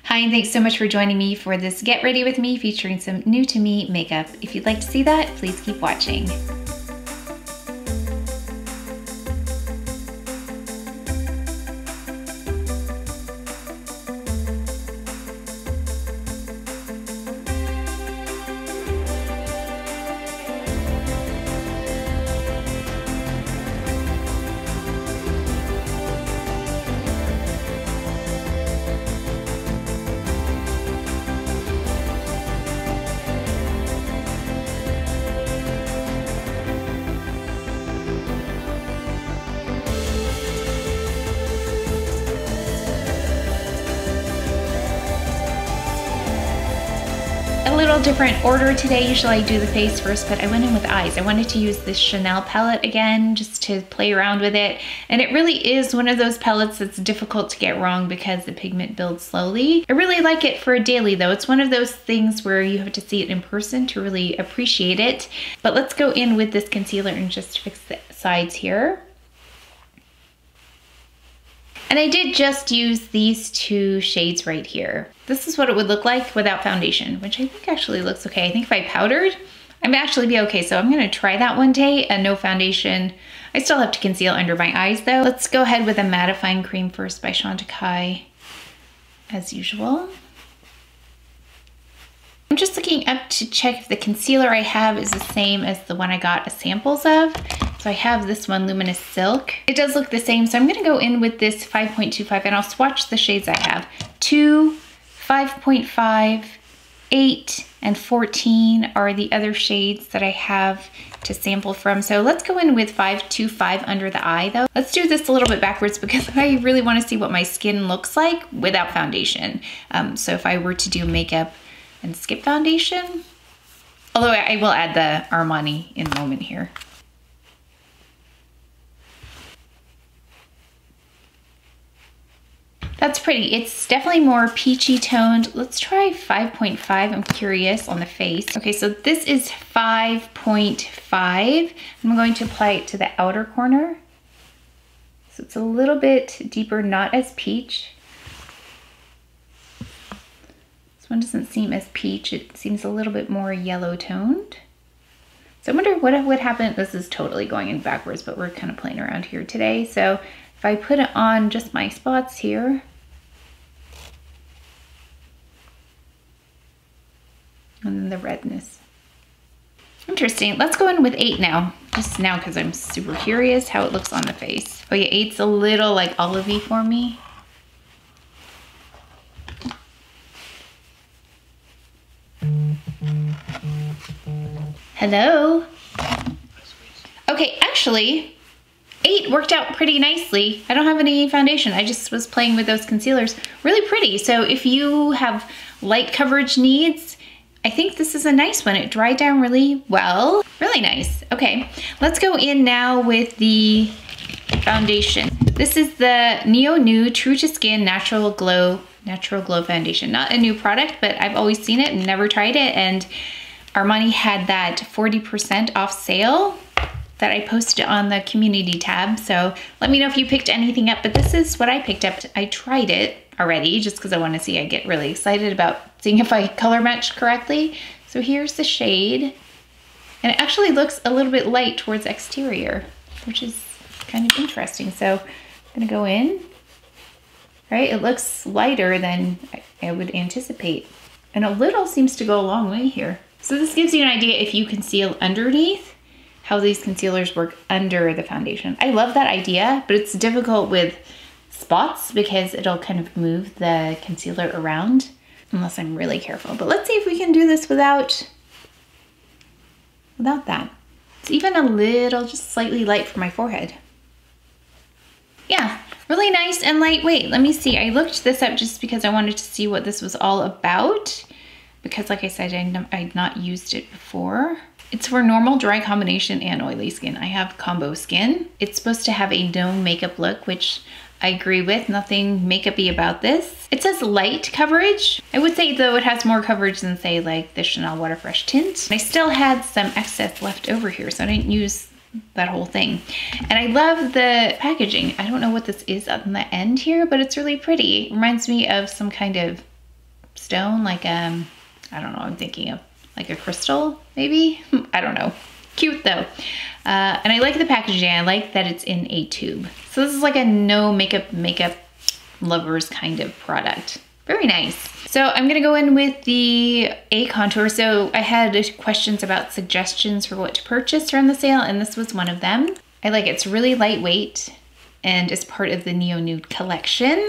Hi, and thanks so much for joining me for this Get Ready With Me featuring some new to me makeup. If you'd like to see that, please keep watching. Little different order today. Usually I do the face first, but I went in with eyes. I wanted to use this Chanel palette again just to play around with it. And it really is one of those palettes that's difficult to get wrong because the pigment builds slowly. I really like it for a daily though. It's one of those things where you have to see it in person to really appreciate it. But let's go in with this concealer and just fix the sides here. And I did just use these two shades right here. This is what it would look like without foundation, which I think actually looks okay. I think if I powdered, I'd actually be okay. So I'm gonna try that one day and no foundation. I still have to conceal under my eyes though. Let's go ahead with a mattifying cream first by CHANTECAILLE, as usual. I'm just looking up to check if the concealer I have is the same as the one I got samples of. So I have this one, Luminous Silk. It does look the same, so I'm gonna go in with this 5.25 and I'll swatch the shades I have. 2, 5.5, 8, and 14 are the other shades that I have to sample from. So let's go in with 5.25 under the eye though. Let's do this a little bit backwards because I really wanna see what my skin looks like without foundation. So if I were to do makeup and skip foundation, although I will add the Armani in a moment here. That's pretty. It's definitely more peachy toned. Let's try 5.5. I'm curious on the face. Okay, so this is 5.5. I'm going to apply it to the outer corner. So it's a little bit deeper, not as peach. This one doesn't seem as peach. It seems a little bit more yellow toned. So I wonder what would happen. This is totally going in backwards, but we're kind of playing around here today. So if I put it on just my spots here, and then the redness. Interesting. Let's go in with 8 now. Just now because I'm super curious how it looks on the face. Oh yeah, 8's a little like olivey for me. Hello? Okay, actually, 8 worked out pretty nicely. I don't have any foundation. I just was playing with those concealers. Really pretty. So if you have light coverage needs, I think this is a nice one. It dried down really well. Really nice. Okay, let's go in now with the foundation. This is the Neo Nude True to Skin Natural Glow Foundation. Not a new product, but I've always seen it and never tried it. And Armani had that 40% off sale that I posted on the community tab. So let me know if you picked anything up, but this is what I picked up. I tried it already just because I want to see. I get really excited about seeing if I color match correctly. So here's the shade. And it actually looks a little bit light towards exterior, which is kind of interesting. So I'm gonna go in, right? It looks lighter than I would anticipate. And a little seems to go a long way here. So this gives you an idea if you conceal underneath, how these concealers work under the foundation. I love that idea, but it's difficult with spots because it'll kind of move the concealer around unless I'm really careful. But let's see if we can do this without that. It's even a little, just slightly light for my forehead. Yeah, really nice and lightweight. Let me see, I looked this up just because I wanted to see what this was all about. Because like I said, I'd not used it before. It's for normal, dry combination, and oily skin. I have combo skin. It's supposed to have a no makeup look, which I agree with. Nothing makeup-y about this. It says light coverage. I would say though it has more coverage than say like the Chanel Water Fresh tint. I still had some excess left over here, so I didn't use that whole thing. And I love the packaging. I don't know what this is on the end here, but it's really pretty. It reminds me of some kind of stone, like I don't know, I'm thinking of like a crystal, maybe? I don't know. Cute though. And I like the packaging. I like that it's in a tube. So this is like a no makeup lovers kind of product. Very nice. So I'm gonna go in with the A contour. So I had questions about suggestions for what to purchase from the sale, and this was one of them. I like it. It's really lightweight and is part of the Neo Nude collection.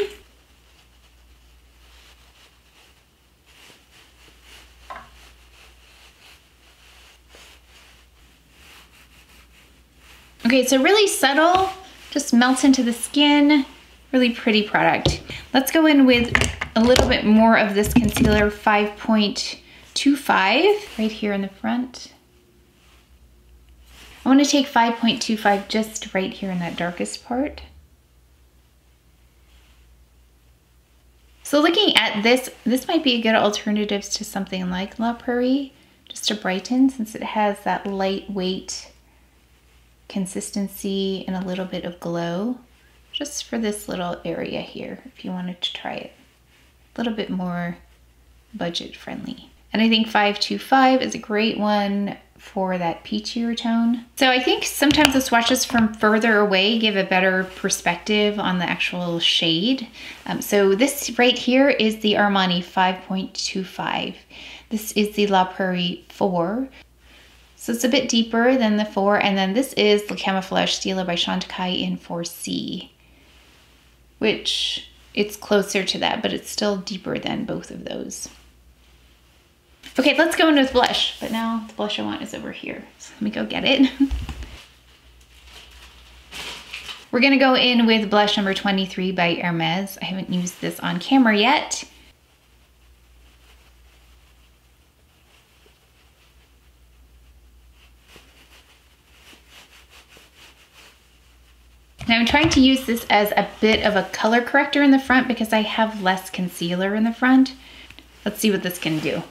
Okay, so really subtle, just melts into the skin. Really pretty product. Let's go in with a little bit more of this concealer, 5.25, right here in the front. I want to take 5.25 just right here in that darkest part. So looking at this, this might be a good alternative to something like La Prairie, just to brighten, since it has that lightweight consistency and a little bit of glow. Just for this little area here, if you wanted to try it. A little bit more budget friendly. And I think 525 is a great one for that peachier tone. So I think sometimes the swatches from further away give a better perspective on the actual shade. So this right here is the Armani 5.25. This is the La Prairie 4. So it's a bit deeper than the 4. And then this is the Camouflage Stila by Chantecaille in 4C. Which it's closer to that, but it's still deeper than both of those. Okay, let's go in with blush, but now the blush I want is over here. So let me go get it. We're gonna go in with blush number 23 by Hermes. I haven't used this on camera yet. Now I'm trying to use this as a bit of a color corrector in the front because I have less concealer in the front. Let's see what this can do.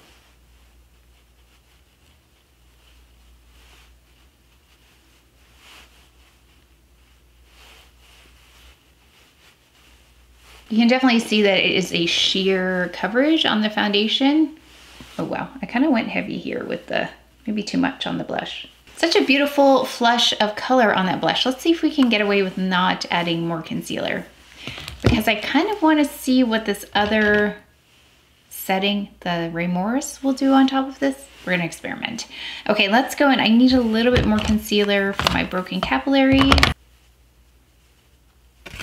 You can definitely see that it is a sheer coverage on the foundation. Oh wow, I kind of went heavy here with the, maybe too much on the blush. Such a beautiful flush of color on that blush. Let's see if we can get away with not adding more concealer, because I kind of want to see what this other setting, the Remorse, will do on top of this. We're gonna experiment. Okay, let's go in. I need a little bit more concealer for my broken capillary.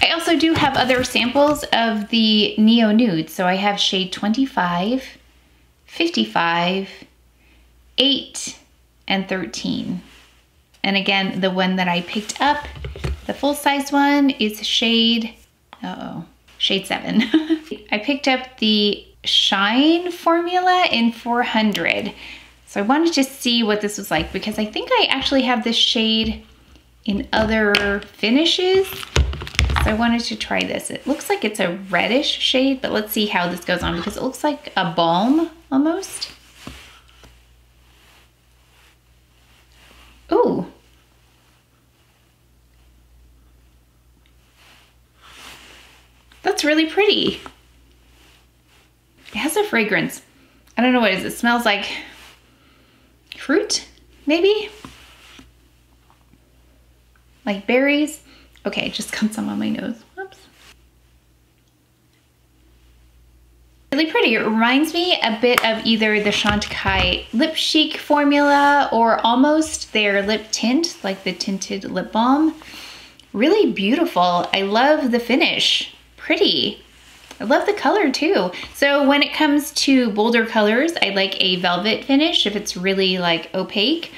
I also do have other samples of the Neo Nude. So I have shade 25, 55, 8, and 13. And again, the one that I picked up, the full size one, is shade, shade 7. I picked up the Shine formula in 400. So I wanted to see what this was like, because I think I actually have this shade in other finishes. So I wanted to try this. It looks like it's a reddish shade, but let's see how this goes on, because it looks like a balm almost. Ooh. That's really pretty. It has a fragrance. I don't know what it is. It smells like fruit, maybe? Like berries. Okay, just got some on my nose. Whoops. Really pretty. It reminds me a bit of either the Chantecaille Lip Chic formula or almost their lip tint, like the tinted lip balm. Really beautiful. I love the finish. Pretty. I love the color too. So when it comes to bolder colors, I like a velvet finish if it's really like opaque.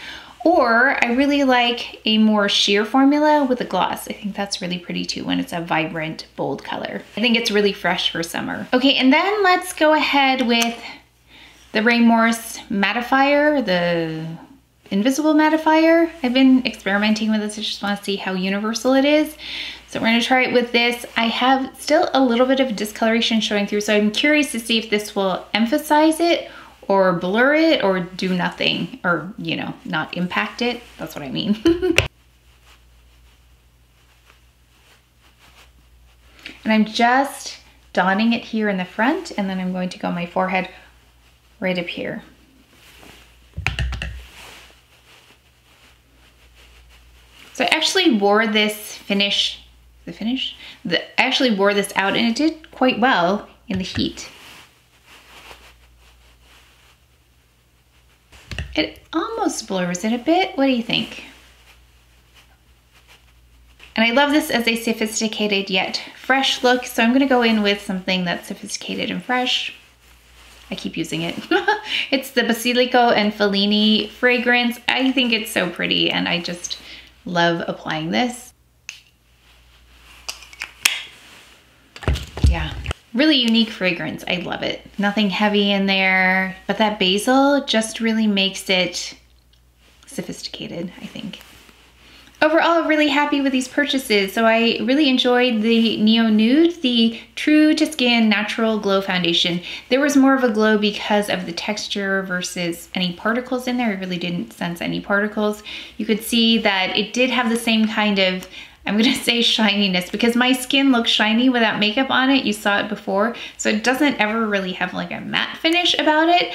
Or I really like a more sheer formula with a gloss. I think that's really pretty too when it's a vibrant, bold color. I think it's really fresh for summer. Okay, and then let's go ahead with the Remorse mattifier, the invisible mattifier. I've been experimenting with this. I just want to see how universal it is. So we're gonna try it with this. I have still a little bit of discoloration showing through, so I'm curious to see if this will emphasize it or blur it or do nothing, or, you know, not impact it. That's what I mean. And I'm just dotting it here in the front, and then I'm going to go on my forehead right up here. So I actually wore this finish, I actually wore this out and it did quite well in the heat. It almost blurs it a bit. What do you think? And I love this as a sophisticated yet fresh look, so I'm gonna go in with something that's sophisticated and fresh. I keep using it. It's the Basilico and Fellini fragrance. I think it's so pretty and I just love applying this. Yeah, really unique fragrance. I love it. Nothing heavy in there, but that basil just really makes it sophisticated, I think. Overall, really happy with these purchases. So I really enjoyed the Neo Nude, the True to Skin Natural Glow Foundation. There was more of a glow because of the texture versus any particles in there. I really didn't sense any particles. You could see that it did have the same kind of, I'm gonna say shininess, because my skin looks shiny without makeup on it. You saw it before. So it doesn't ever really have like a matte finish about it.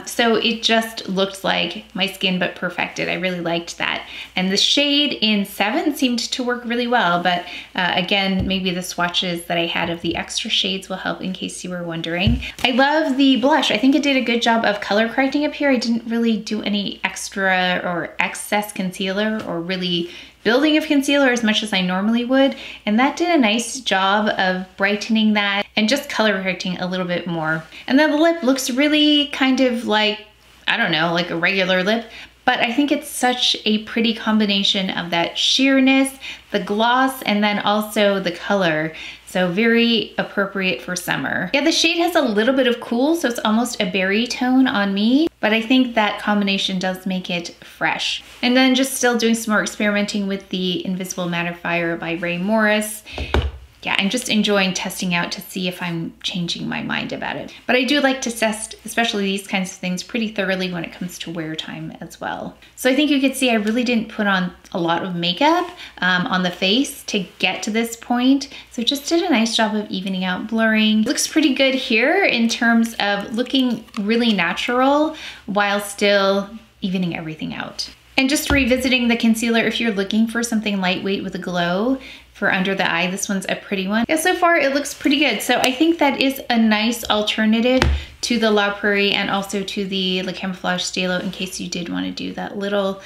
So it just looked like my skin, but perfected. I really liked that. And the shade in 7 seemed to work really well. But again, maybe the swatches that I had of the extra shades will help in case you were wondering. I love the blush. I think it did a good job of color correcting up here. I didn't really do any extra or excess concealer or really building of concealer as much as I normally would, and that did a nice job of brightening that and just color correcting a little bit more. And then the lip looks really kind of like, I don't know, like a regular lip, but I think it's such a pretty combination of that sheerness, the gloss, and then also the color. So very appropriate for summer. Yeah, the shade has a little bit of cool, so it's almost a berry tone on me, but I think that combination does make it fresh. And then just still doing some more experimenting with the Invisible Mattifier by Ray Morris. Yeah, I'm just enjoying testing out to see if I'm changing my mind about it. But I do like to test, especially these kinds of things, pretty thoroughly when it comes to wear time as well. So I think you could see I really didn't put on a lot of makeup on the face to get to this point. So just did a nice job of evening out blurring. Looks pretty good here in terms of looking really natural while still evening everything out. And just revisiting the concealer, if you're looking for something lightweight with a glow, for under the eye, this one's a pretty one. Yeah, so far it looks pretty good. So I think that is a nice alternative to the La Prairie and also to the Le Camouflage Stalo in case you did want to do that little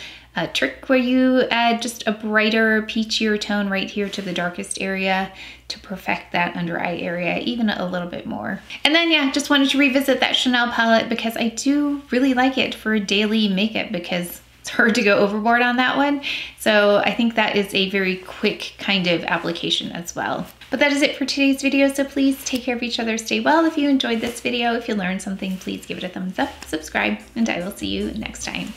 trick where you add just a brighter, peachier tone right here to the darkest area to perfect that under eye area even a little bit more. And then yeah, just wanted to revisit that Chanel palette because I do really like it for daily makeup because it's hard to go overboard on that one. So I think that is a very quick kind of application as well. But that is it for today's video. So please take care of each other, stay well. If you enjoyed this video, if you learned something, please give it a thumbs up, subscribe, and I will see you next time.